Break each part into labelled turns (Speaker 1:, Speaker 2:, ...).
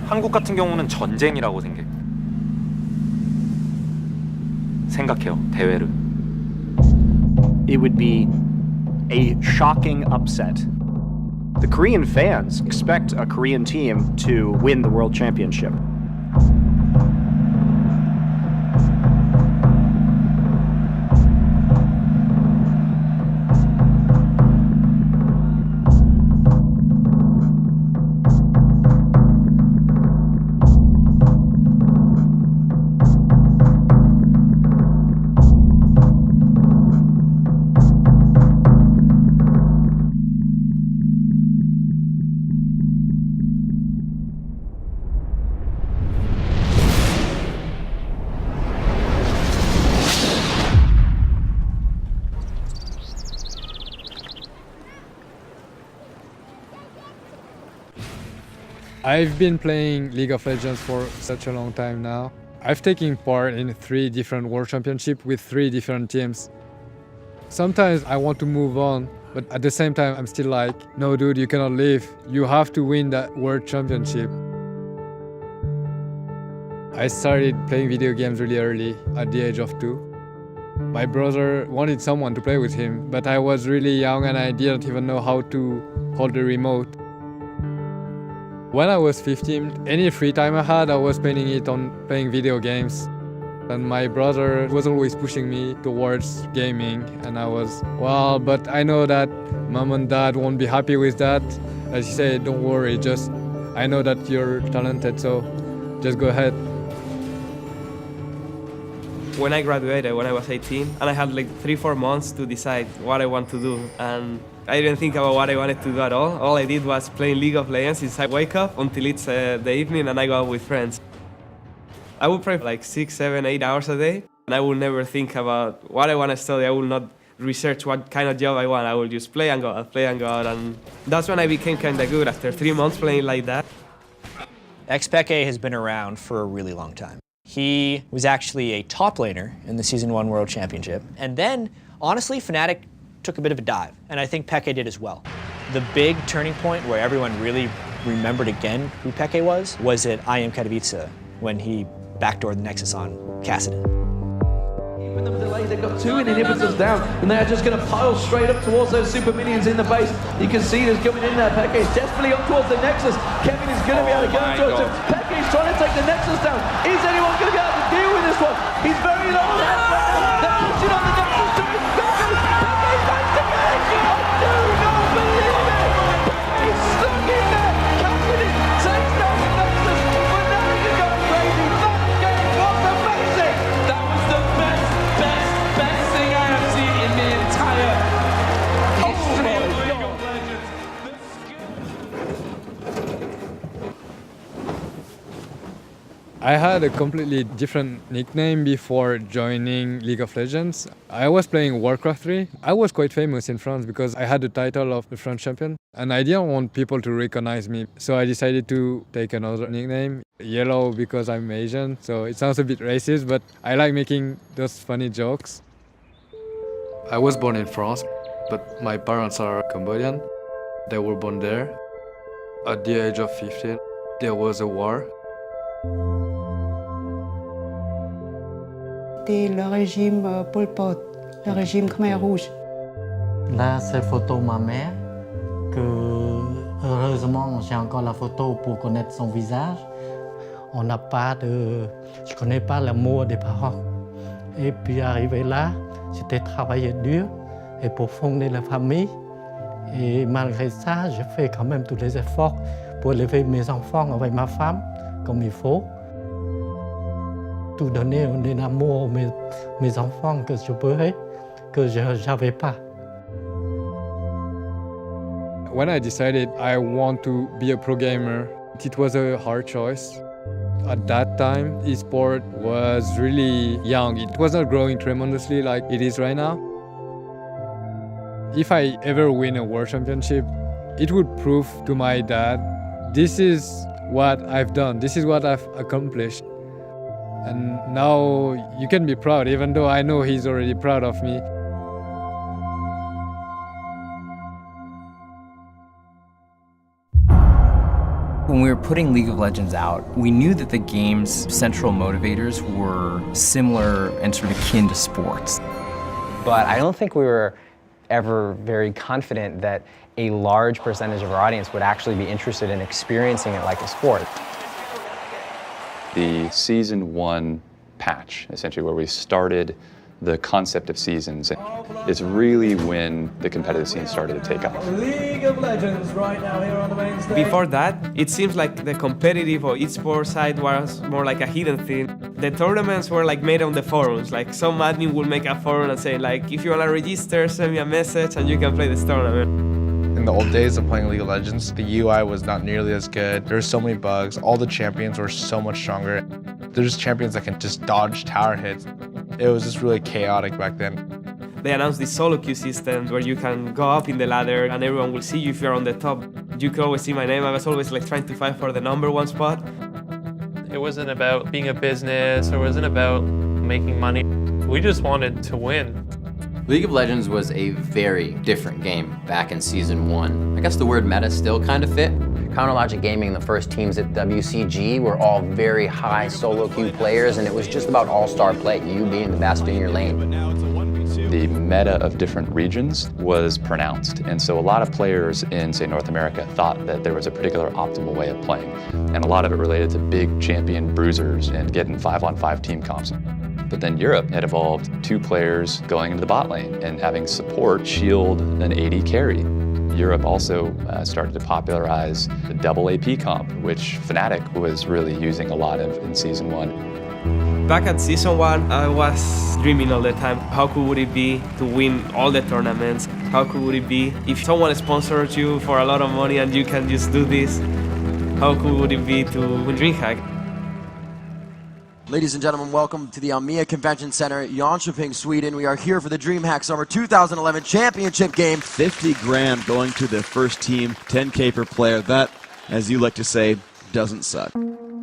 Speaker 1: 한국 같은 경우는 전쟁이라고 생각해요, 대회를.
Speaker 2: It would be a shocking upset. The Korean fans expect a Korean team to win the World Championship.
Speaker 3: I've been playing League of Legends for such a long time now. I've taken part in 3 different World Championships with 3 different teams. Sometimes I want to move on, but at the same time I'm still like, no dude, you cannot leave. You have to win that World Championship. I started playing video games really early, at the age of 2. My brother wanted someone to play with him, but I was really young and I didn't even know how to hold the remote. When I was 15, any free time I had, I was spending it on playing video games. And my brother was always pushing me towards gaming. And I was, well, but I know that mom and dad won't be happy with that. As he said, don't worry, just, I know that you're talented, so just go ahead.
Speaker 4: When I graduated, when I was 18, and I had like 3-4 months to decide what I want to do. And I didn't think about what I wanted to do at all. All I did was play League of Legends since I wake up until it's the evening and I go out with friends. I would play like 6, 7, 8 hours a day, and I would never think about what I want to study. I would not research what kind of job I want. I would just play and go out, and that's when I became kind of good after 3 months playing like that.
Speaker 5: Xpeke has been around for a really long time. He was actually a top laner in the Season 1 World Championship, and then, honestly, Fnatic took a bit of a dive, and I think Peke did as well. The big turning point where everyone really remembered again who Peke was at IM Katowice when he backdoored the Nexus on Kassadin.
Speaker 6: With them delay, they've got 2 inhibitors down, and they're just going to pile straight up towards those super minions in the base. You can see there's coming in there. Peke is desperately up towards the Nexus. Kevin is going to be able to go towards him. Peke is trying to take the Nexus down. Is anyone going to be able to deal with this one? He's very low on health right now. They're pushing on the Nexus to his Peke back to Peke! I do not believe it! Peke's stuck in there! Kassadin takes down the Nexus, but now he's going crazy. That game was amazing!
Speaker 7: That was the best thing I have seen in the entire history of League of Legends.
Speaker 3: I had a completely different nickname before joining League of Legends. I was playing Warcraft 3. I was quite famous in France because I had the title of the French champion, and I didn't want people to recognize me. So I decided to take another nickname, Yellow, because I'm Asian. So it sounds a bit racist, but I like making those funny jokes. I was born in France, but my parents are Cambodian. They were born there. At the age of 15, there was a war.
Speaker 8: C'était le régime Pol Pot, le régime Khmer Rouge.
Speaker 9: Là, c'est photo de ma mère, que heureusement j'ai encore la photo pour connaître son visage. On n'a pas de... Je ne connais pas l'amour des parents. Et puis arrivé là, j'étais travaillé dur et pour fonder la famille. Et malgré ça, je fais quand même tous les efforts pour élever mes enfants avec ma femme comme il faut. Tout donner un amour à mes enfants que je pourrais, que je n'avais pas.
Speaker 3: When I decided I want to be a pro gamer, it was a hard choice. At that time, esport was really young. It was not growing tremendously like it is right now. If I ever win a world championship, it would prove to my dad, this is what I've done, this is what I've accomplished. And now you can be proud, even though I know he's already proud of me.
Speaker 10: When we were putting League of Legends out, we knew that the game's central motivators were similar and sort of akin to sports.
Speaker 11: But I don't think we were ever very confident that a large percentage of our audience would actually be interested in experiencing it like a sport.
Speaker 12: The Season 1 patch, essentially where we started the concept of seasons, is really when the competitive scene started to take off.
Speaker 6: League of Legends right now here on the main stage.
Speaker 4: Before that, it seems like the competitive or esports side was more like a hidden thing. The tournaments were like made on the forums. Like some admin would make a forum and say like, if you want to register, send me a message and you can play this tournament.
Speaker 13: In the old days of playing League of Legends, the UI was not nearly as good. There were so many bugs. All the champions were so much stronger. There's champions that can just dodge tower hits. It was just really chaotic back then.
Speaker 4: They announced this solo queue system where you can go up in the ladder and everyone will see you if you're on the top. You could always see my name. I was always like trying to fight for the #1 spot.
Speaker 14: It wasn't about being a business, or it wasn't about making money. We just wanted to win.
Speaker 15: League of Legends was a very different game back in Season 1. I guess the word meta still kind of fit. Counterlogic Gaming, the first teams at WCG, were all very high solo queue players, and it was just about all-star play, you being the best in your lane.
Speaker 12: The meta of different regions was pronounced, and so a lot of players in, say, North America thought that there was a particular optimal way of playing, and a lot of it related to big champion bruisers and getting 5-on-5 team comps. But then Europe had evolved 2 players going into the bot lane and having support shield an AD carry. Europe also started to popularize the double AP comp, which Fnatic was really using a lot of in Season 1.
Speaker 4: Back at Season 1, I was dreaming all the time. How cool would it be to win all the tournaments? How cool would it be if someone sponsors you for a lot of money and you can just do this? How cool would it be to win DreamHack?
Speaker 16: Ladies and gentlemen, welcome to the Almia Convention Center, Jönköping, Sweden. We are here for the DreamHack Summer 2011 Championship game.
Speaker 17: 50 grand going to the first team, 10K per player. That, as you like to say, doesn't suck.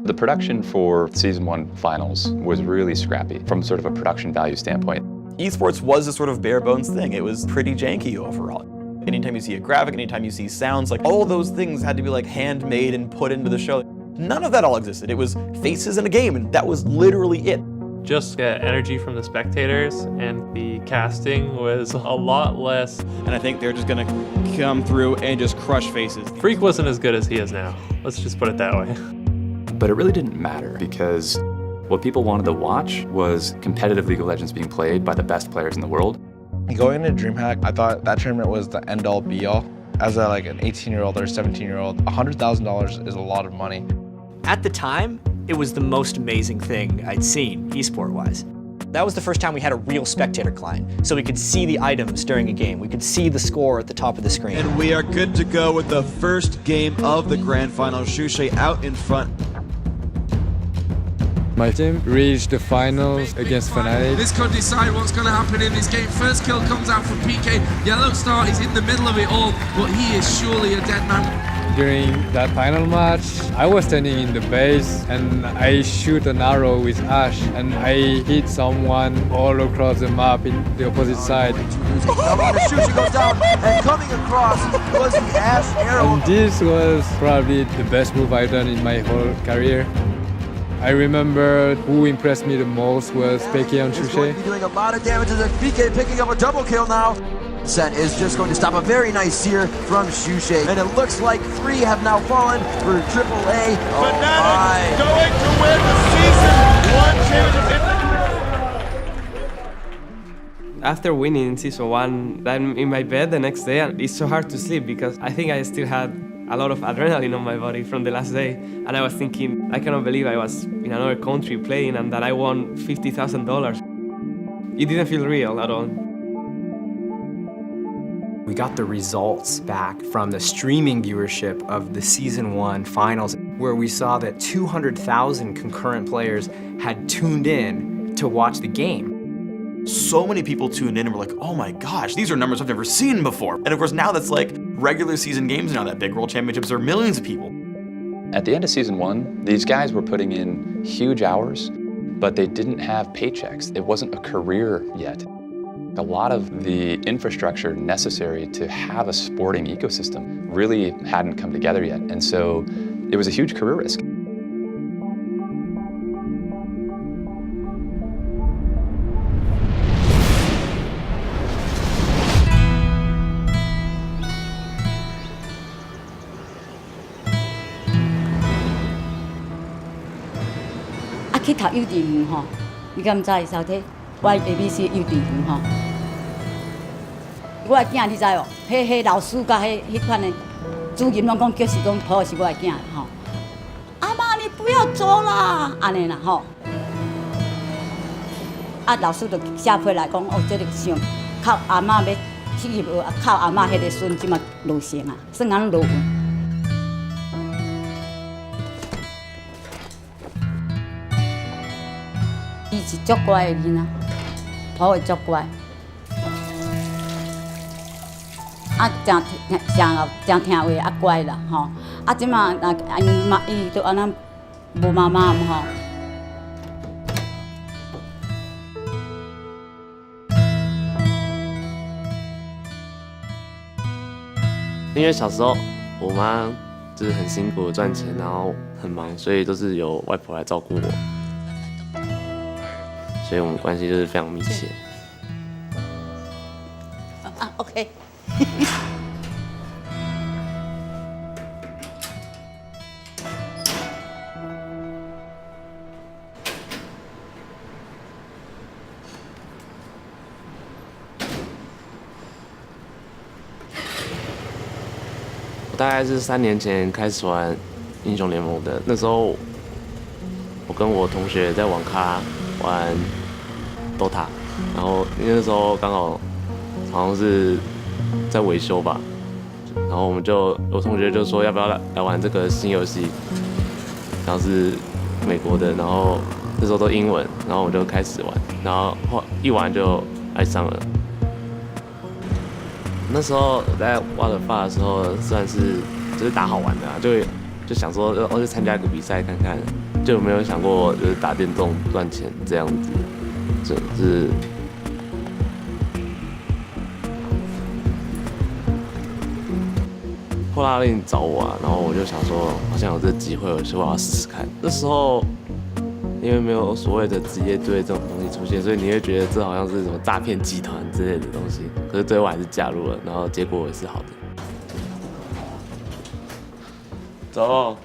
Speaker 12: The production for Season 1 finals was really scrappy from sort of a production value standpoint.
Speaker 18: Esports was a sort of bare bones thing. It was pretty janky overall. Anytime you see a graphic, anytime you see sounds, like all those things had to be like handmade and put into the show. None of that all existed. It was faces in a game, and that was literally it.
Speaker 14: Just get energy from the spectators, and the casting was a lot less.
Speaker 19: And I think they're just gonna come through and just crush faces.
Speaker 14: Freak wasn't as good as he is now. Let's just put it that way.
Speaker 1: But it really didn't matter because what people wanted to watch was competitive League of Legends being played by the best players in the world.
Speaker 13: Going into DreamHack, I thought that tournament was the end-all be-all. As like an 18-year-old or 17-year-old, $100,000 is a lot of money.
Speaker 5: At the time, it was the most amazing thing I'd seen, esport-wise. That was the first time we had a real spectator client, so we could see the items during a game. We could see the score at the top of the screen.
Speaker 17: And we are good to go with the first game of the grand final. Shushay out in front.
Speaker 3: My team reached the finals against Fnatic.
Speaker 7: This could decide what's going to happen in this game. First kill comes out from PK. Yellowstar is in the middle of it all, but he is surely a dead man.
Speaker 3: During that final match, I was standing in the base and I shoot an arrow with Ash and I hit someone all across the map in the opposite side.
Speaker 16: Shushay goes down, and coming across was the Ash arrow.
Speaker 3: And this was probably the best move I've done in my whole career. I remember who impressed me the most was PK on Shushay.
Speaker 16: Doing a lot of damage as PK picking up a double kill now. Sen is just going to stop a very nice sear from Shushay. And it looks like 3 have now fallen for AAA.
Speaker 7: Fnatic going to win the Season 1 championship.
Speaker 4: After winning in Season 1, I'm in my bed the next day and it's so hard to sleep because I think I still had a lot of adrenaline on my body from the last day. And I was thinking, I cannot believe I was in another country playing and that I won $50,000. It didn't feel real at all.
Speaker 20: We got the results back from the streaming viewership of the Season 1 finals, where we saw that 200,000 concurrent players had tuned in to watch the game.
Speaker 18: So many people tuned in and were like, oh my gosh, these are numbers I've never seen before. And of course now that's like regular season games now, that big world championships are millions of people.
Speaker 12: At the end of Season 1, these guys were putting in huge hours, but they didn't have paychecks. It wasn't a career yet. A lot of the infrastructure necessary to have a sporting ecosystem really hadn't come together yet. And so it was a huge career risk.
Speaker 21: 啊，去读幼稚園吼，你敢知收睇？我 ABC 幼稚園吼，我的囝你知哦，迄老師甲迄款的主任拢講叫是講抱是我的囝吼。阿媽你不要走啦，安尼啦吼。啊，老師就寫批來講，哦，這個像靠阿媽要去入學，靠阿媽迄個孫即嘛落成啊，算安落。伊是足乖的囡仔，抱会足乖，啊，真听话，啊乖啦吼。啊，即马伊都安那无妈妈吼。
Speaker 22: 因为小时候我妈就是很辛苦的赚钱，然后很忙，所以都是由外婆来照顾我，所以我们关系就是非常密切。
Speaker 21: 啊 ，OK
Speaker 22: 我大概是3年前开始玩英雄联盟的，那时候我跟我同学在网咖玩 DOTA， 然后因为那时候刚好好像是在维修吧，然后我同学就说要不要来玩这个新游戏，然后是美国的，然后那时候都英文，然后我就开始玩，然后一玩就爱上了。那时候我在挖的发的时候，算是就是打好玩的啊，就想说去参加一个比赛看看，就没有想过就是打电动赚钱这样子，就是破拉令找我啊，然后我就想说好像有这个机会，所以我要试试看。那时候因为没有所谓的职业队这种东西出现，所以你会觉得这好像是什么诈骗集团之类的东西。可是最后我还是加入了，然后结果也是好的。走，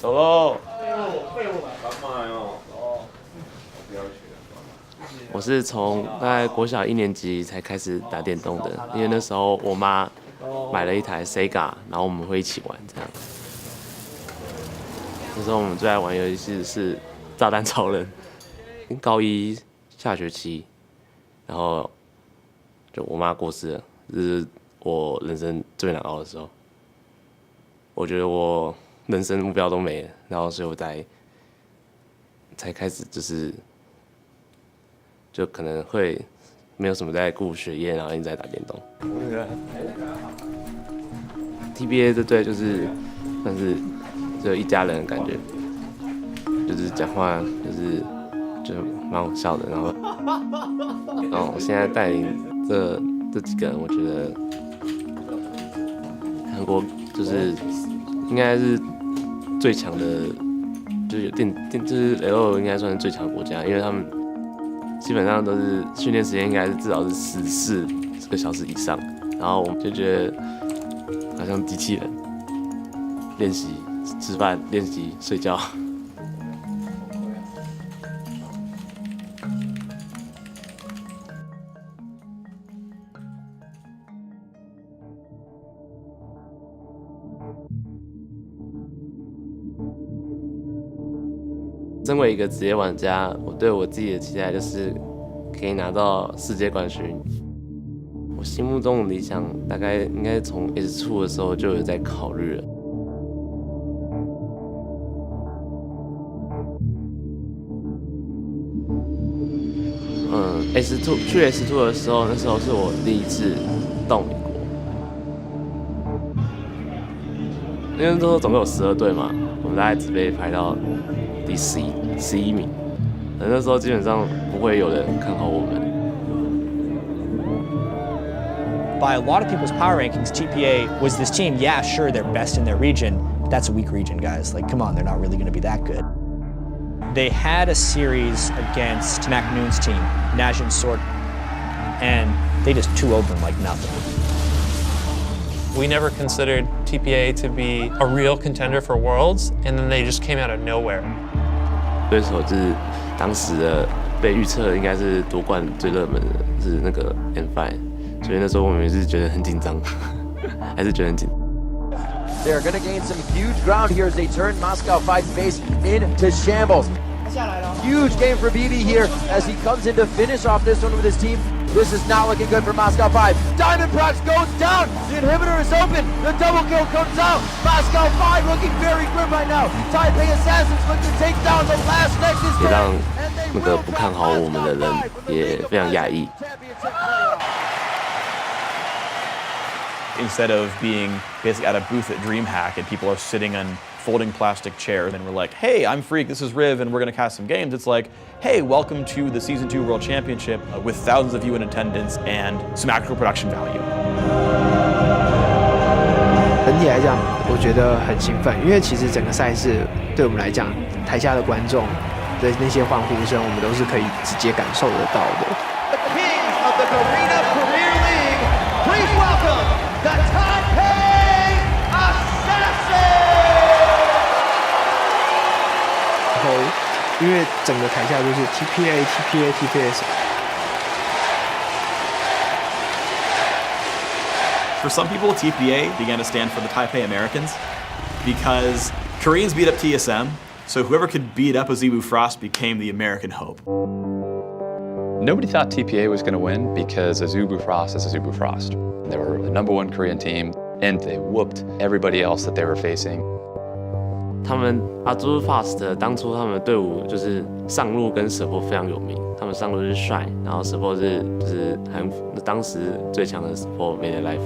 Speaker 22: 走喽！我是从大概国小1年级才开始打电动的，因为那时候我妈买了一台 Sega， 然后我们会一起玩这样。那时候我们最爱玩游戏是炸弹超人，高1下学期，然后就我妈过世了，这是我人生最难熬的时候。我觉得我人生目标都没了，然后所以我才开始就可能会没有什么在顾学业，然后一直在打电动。TBA 这队就是算是只有一家人的感觉。就是讲话就蛮好笑的，然后我现在带领这几个人，我觉得韩国就是应该是最强的，就是就是 LOL 应该算是最强的国家，因为他们基本上都是训练时间应该是至少是14个小时以上，然后我们就觉得好像机器人，练习吃饭、练习睡觉。身为一个职业玩家，我对我自己的期待就是可以拿到世界冠军。我心目中的理想大概应该从 S2 的时候就有在考虑了。去 S2 的时候，那时候是我第一次到美国，因为那时候总共有12队嘛，我们大概只被排到第11名，那时候基本上不会有人看好我们。
Speaker 5: By a lot of people's power rankings, TPA was this team, yeah, sure, they're best in their region. that's a weak region, guys. Like, come on, they're not really going to be that good. They had a series against Mac Noon's team, Najin Sort, and they just 2-0'd them like nothing.
Speaker 14: We never considered TPA to be a real contender for Worlds, and then they just came out of nowhere.
Speaker 22: 对手就是当时的被预测应该是夺冠最热门的是那个 N5， 所以那时候我们也是觉得很紧张，还是觉得很紧。
Speaker 16: They're going to gain some huge ground here as they turn Moscow 5's base into shambles. Huge game for BB here as he comes in to finish off this one with his team. This is not looking good for Moscow 5. Diamond Prox goes down. The inhibitor is open. The double kill comes out. Moscow 5 looking very grim right now. Taipei Assassins look to take down the last Nexus.
Speaker 22: 也让那个不看好我们的人也非常讶异。
Speaker 18: Instead of being basically at a booth at DreamHack and people are sitting on folding plastic chairs and we're like, hey, I'm Freak, this is Riv, and we're going to cast some games. It's like, hey, welcome to the Season 2 World Championship with thousands of you in attendance and some actual production value.
Speaker 2: 整体来讲，我觉得很兴奋，因为其实整个赛事对我们来讲，台下的观众的那些欢呼声，我们都是可以直接感受得到的。
Speaker 16: The Kings of the Garena Premier League, please welcome the Taipei Assassins!
Speaker 2: 然后，因为整个台下都是 TPA。
Speaker 18: For some people, TPA began to stand for the Taipei Americans because Koreans beat up TSM, so whoever could beat up Azubu Frost became the American hope.
Speaker 12: Nobody thought TPA was going to win because Azubu Frost is Azubu Frost. They were the #1 Korean team, and they whooped everybody else that they were facing.
Speaker 22: 他们 Azubu Frost 当初他们的队伍就是上路跟 support 非常有名，他们上路是帅，然后 support 就是当时最强的 support Melee Life。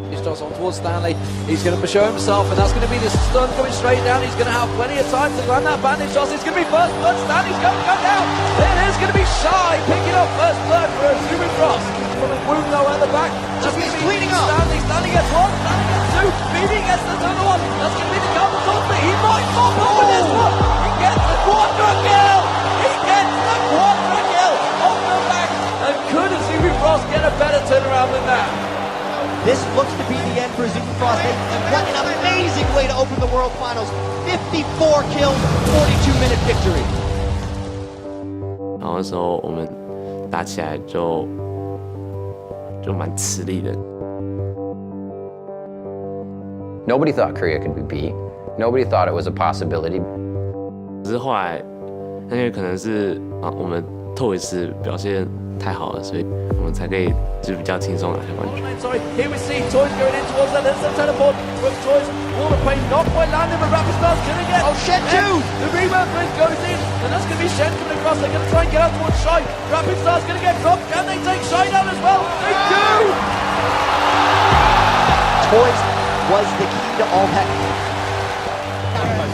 Speaker 6: He's just on towards Stanley. He's going to show himself, and that's going to be the stun coming straight down. He's going to have plenty of time to land that bandage shot. It's going to be first blood. Stanley's going to go down. It is going to be Shy picking up first blood for Azubu Frost. From a wound though at the back. Just cleaning up. Stanley gets one. Stanley gets two. BB gets the other one. That's going to be the counter total. He might pop up with this one. He gets the quadra kill. He gets the quadra kill off the back. And could Azubu Frost get a better turnaround than that?
Speaker 16: This looks to be the end for Azubu Frost. What an amazing way to open the World Finals. 54 kills, 42-minute victory.
Speaker 22: 然后那时候我们打起来就蛮吃力的。
Speaker 15: Nobody thought Korea could be beat. Nobody thought it was a possibility.
Speaker 22: 只是后来，因为可能是我们Toys表现太好了，所以我们才可以就比较轻松拿下冠军。
Speaker 6: Sorry, here we see Toys going in towards that. There's a teleport from Toys. Wall of Pain not quite landing, but Rapid Star's going to get. Oh, Shen too! The rebirth race goes in, and that's going to be Shen coming across. They're going to try and get out towards Shy. Rapid Star's going to get dropped. Can they take Shy down as well? They do!
Speaker 16: Toys was the key to all that.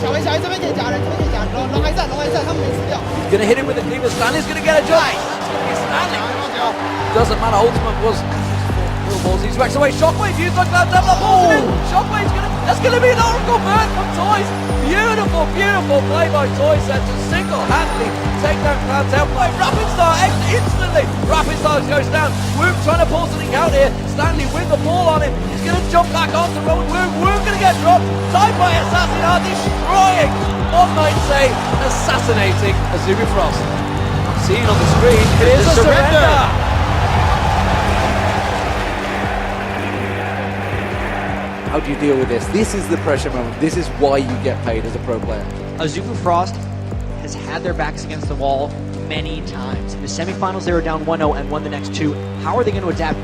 Speaker 8: 小黑这边可以夹人，这边可以夹人，龙还在，他们没吃掉。
Speaker 6: He's going to hit him with the cleaver. Stanley's going to get a jump. Stanley. Doesn't matter. Ultimate was. He's wrecked away. Shockwave used on that double ball. Shockwave's going to. That's going to be an Oracle burn from Toys. Beautiful, beautiful play by Toys there to single-handedly take that cloud down. Rapid Star instantly. Rapid Star goes down. Woog trying to pull something out here. Stanley with the ball on him. He's going to jump back onto Rowan Woog. Woog going to get dropped. Taipei Assassin are destroying. One might say assassinating Azubu Frost. Seen on the screen, it is a surrender. How do you deal with this? This is the pressure moment. This is why you get paid as a pro player.
Speaker 5: Azubu Frost has had their backs against the wall many times. In the semifinals, they were down 1-0 and won the next two. How are they going to adapt?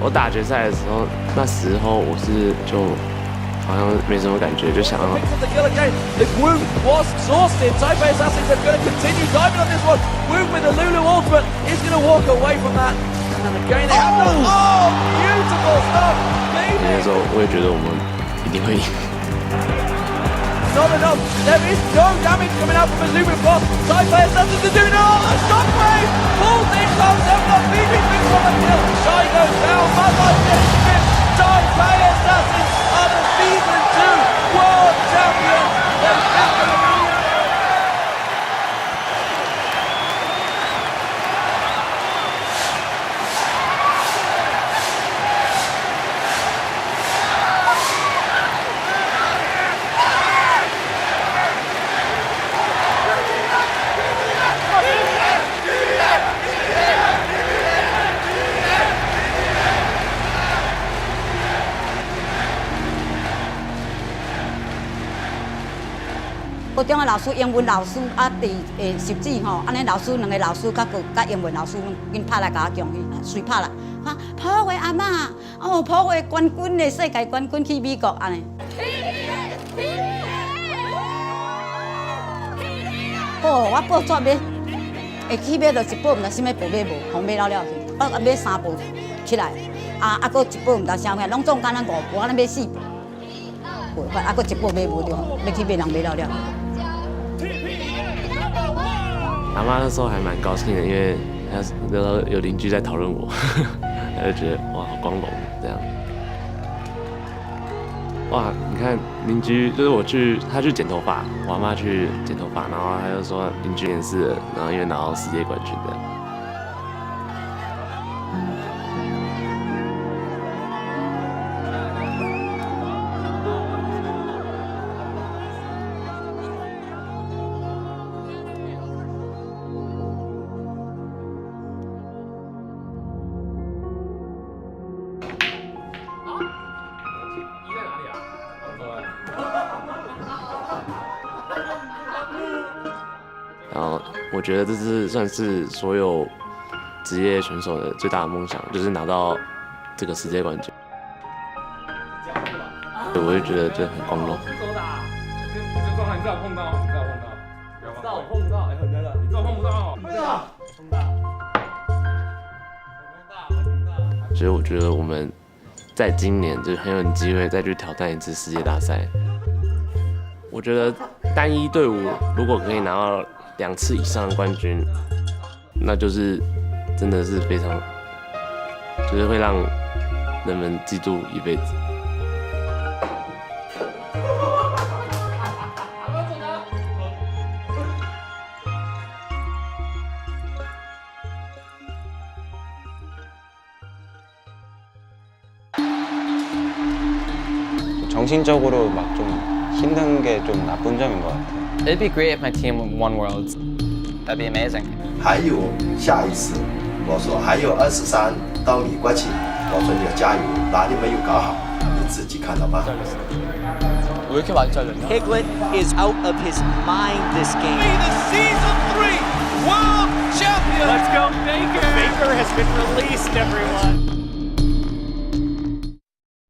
Speaker 22: 我打决赛的时候，那时候我是就好像没什么感觉，就想要。
Speaker 6: The Woog was exhausted. Taipei Assassins are going to continue diving on this one. Woog with the Lulu ultimate is going to walk away from that. And again, they have oh, beautiful stuff.
Speaker 22: 那时候我也觉得我们一定会赢。
Speaker 6: Not enough. There is no damage coming out from Azubu Frost. Taipei Assassins are doing all. A shockwave pulls in close. They've got BB Big on the kill. Shy goes down. Bad Life gets fifth. Taipei Assassins are the season 2
Speaker 21: 高中的老师、英文老师啊，习字吼，安尼老师两个老师甲英文老师因拍来甲我恭喜，随拍来，看抱回阿嬷，哦，抱回冠军的世界冠军去美国安尼。哦，我报纸买，会去买就一报，毋知啥物报买无，互买了去，我买3报起来，搁一报毋知啥物，拢总干咱5报，安尼买4报。搁一报买无着，要去买人买了。
Speaker 22: 阿妈那时候还蛮高兴的，因为那时候有邻居在讨论我，他就觉得哇好光荣这样。哇，你看邻居就是他去剪头发，我阿妈去剪头发，然后他就说邻居也是，然后因为拿到世界冠军这样。然后我觉得这算是所有职业选手的最大的梦想，就是拿到这个世界冠军。对，我就觉得这很光荣。
Speaker 9: 你知道碰到，知道我碰不到，哎，很难的，你知道碰不到，碰到。
Speaker 22: 所以我觉得我们在今年就很有机会再去挑战一次世界大赛。我觉得单一队伍如果可以拿到2次以上的冠军，那就是真的是非常，就是会让人们记住一辈子。
Speaker 10: 정신적으로 막 좀 힘든 게 좀 나쁜 점인 것 같아요.
Speaker 23: It'd be great if my team won Worlds. That'd be amazing.
Speaker 24: 还有下一次，我说还有23到美国去，我说你要加油，哪里没有搞好，你自己看到吧。
Speaker 23: 왜 이렇게 많이 잘렸냐?
Speaker 25: Piglet is out of his mind this game.
Speaker 7: The season 3 world champion.
Speaker 25: Let's go, Baker.
Speaker 7: Baker has been released, everyone.